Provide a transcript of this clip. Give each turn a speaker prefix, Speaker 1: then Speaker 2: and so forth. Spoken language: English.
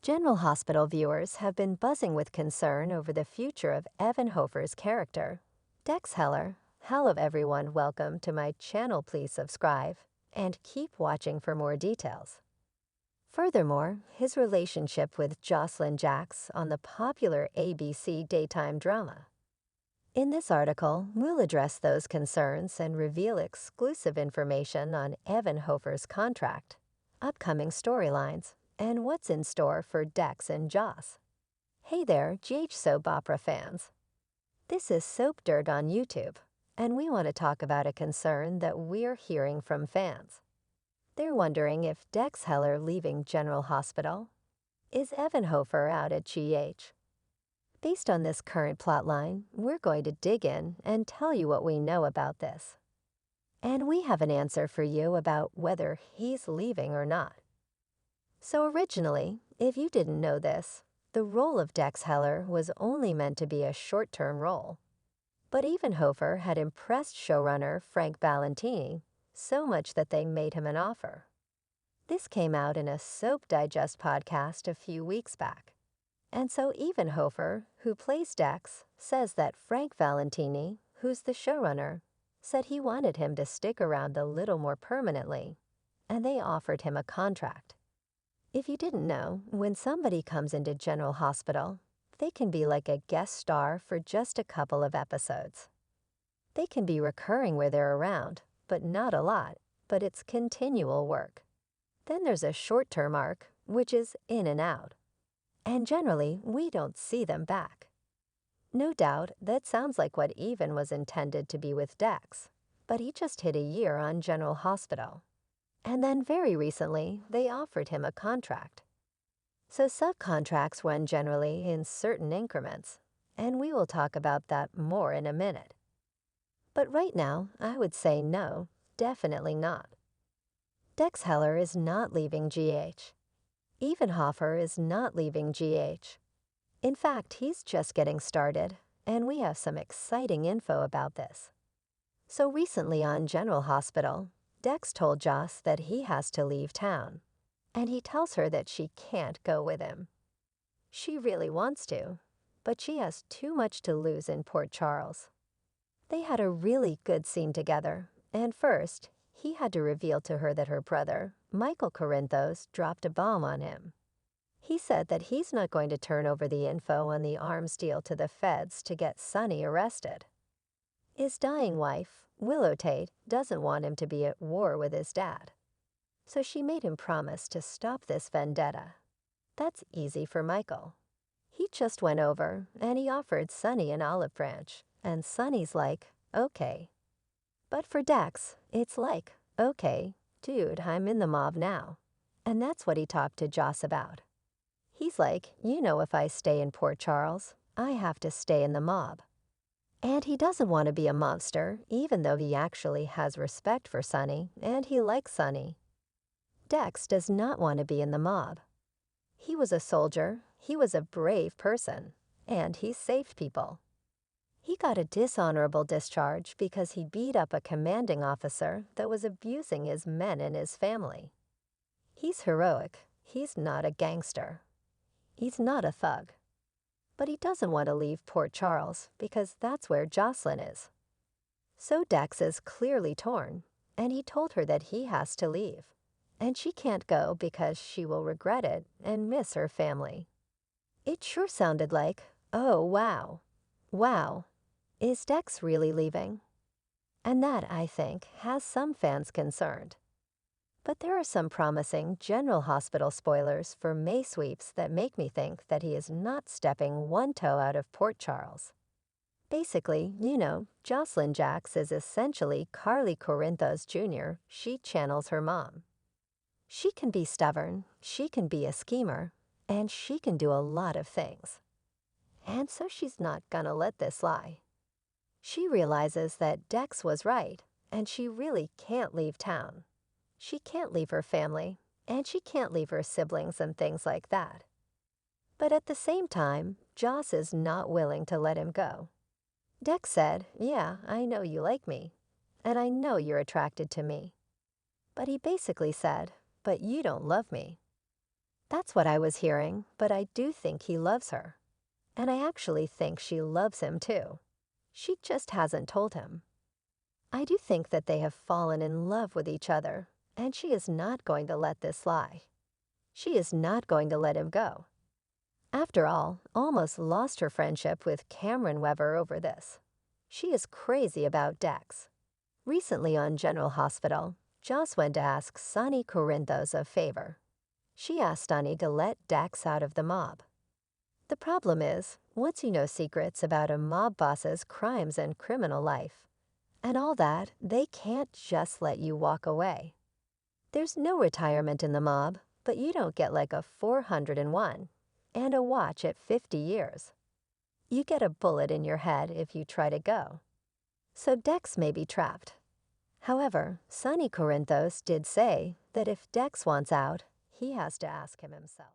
Speaker 1: General Hospital viewers have been buzzing with concern over the future of Evan Hofer's character, Dex Heller. Hello everyone, welcome to my channel. Please subscribe and keep watching for more details. Furthermore, his relationship with Jocelyn Jacks on the popular ABC daytime drama. In this article, we'll address those concerns and reveal exclusive information on Evan Hofer's contract, upcoming storylines, and what's in store for Dex and Joss. Hey there, GH soap opera fans. This is Soap Dirt on YouTube, and we want to talk about a concern that we're hearing from fans. They're wondering if Dex Heller leaving General Hospital. Is Evan Hofer out at GH? Based on this current plotline, we're going to dig in and tell you what we know about this. And we have an answer for you about whether he's leaving or not. So originally, if you didn't know this, the role of Dex Heller was only meant to be a short-term role. But even Hofer had impressed showrunner Frank Valentini so much that they made him an offer. This came out in a Soap Digest podcast a few weeks back. And so even Hofer, who plays Dex, says that Frank Valentini, who's the showrunner, said he wanted him to stick around a little more permanently, and they offered him a contract. If you didn't know, when somebody comes into General Hospital, they can be like a guest star for just a couple of episodes. They can be recurring where they're around, but not a lot, but it's continual work. Then there's a short-term arc, which is in and out. And generally, we don't see them back. No doubt, that sounds like what even was intended to be with Dex, but he just hit a year on General Hospital. And then very recently, they offered him a contract. So subcontracts run generally in certain increments, and we will talk about that more in a minute. But right now, I would say no, definitely not. Dex Heller is not leaving GH. Evan Hofer is not leaving GH. In fact, he's just getting started, and we have some exciting info about this. So recently on General Hospital, Dex told Joss that he has to leave town, and he tells her that she can't go with him. She really wants to, but she has too much to lose in Port Charles. They had a really good scene together, and first, he had to reveal to her that her brother, Michael Corinthos, dropped a bomb on him. He said that he's not going to turn over the info on the arms deal to the feds to get Sonny arrested. His dying wife, Willow Tate, doesn't want him to be at war with his dad. So she made him promise to stop this vendetta. That's easy for Michael. He just went over and he offered Sonny an olive branch, and Sonny's like, okay. But for Dex, it's like, okay, dude, I'm in the mob now. And that's what he talked to Joss about. He's like, if I stay in Port Charles, I have to stay in the mob. And he doesn't want to be a monster, even though he actually has respect for Sonny, and he likes Sonny. Dex does not want to be in the mob. He was a soldier, he was a brave person, and he saved people. He got a dishonorable discharge because he beat up a commanding officer that was abusing his men and his family. He's heroic, he's not a gangster. He's not a thug. But he doesn't want to leave Port Charles because that's where Jocelyn is. So Dex is clearly torn, and he told her that he has to leave, and she can't go because she will regret it and miss her family. It sure sounded like, oh wow, wow, is Dex really leaving? And that, I think, has some fans concerned. But there are some promising General Hospital spoilers for May sweeps that make me think that he is not stepping one toe out of Port Charles. Basically, Jocelyn Jacks is essentially Carly Corinthos Jr. She channels her mom. She can be stubborn, she can be a schemer, and she can do a lot of things. And so she's not gonna let this lie. She realizes that Dex was right, and she really can't leave town. She can't leave her family, and she can't leave her siblings and things like that. But at the same time, Joss is not willing to let him go. Dex said, yeah, I know you like me, and I know you're attracted to me. But he basically said, but you don't love me. That's what I was hearing, but I do think he loves her. And I actually think she loves him too. She just hasn't told him. I do think that they have fallen in love with each other, and she is not going to let this lie. She is not going to let him go. After all, almost lost her friendship with Cameron Weber over this. She is crazy about Dex. Recently on General Hospital, Joss went to ask Sonny Corinthos a favor. She asked Sonny to let Dex out of the mob. The problem is, once you know secrets about a mob boss's crimes and criminal life, and all that, they can't just let you walk away. There's no retirement in the mob, but you don't get like a 401 and a watch at 50 years. You get a bullet in your head if you try to go. So Dex may be trapped. However, Sonny Corinthos did say that if Dex wants out, he has to ask him himself.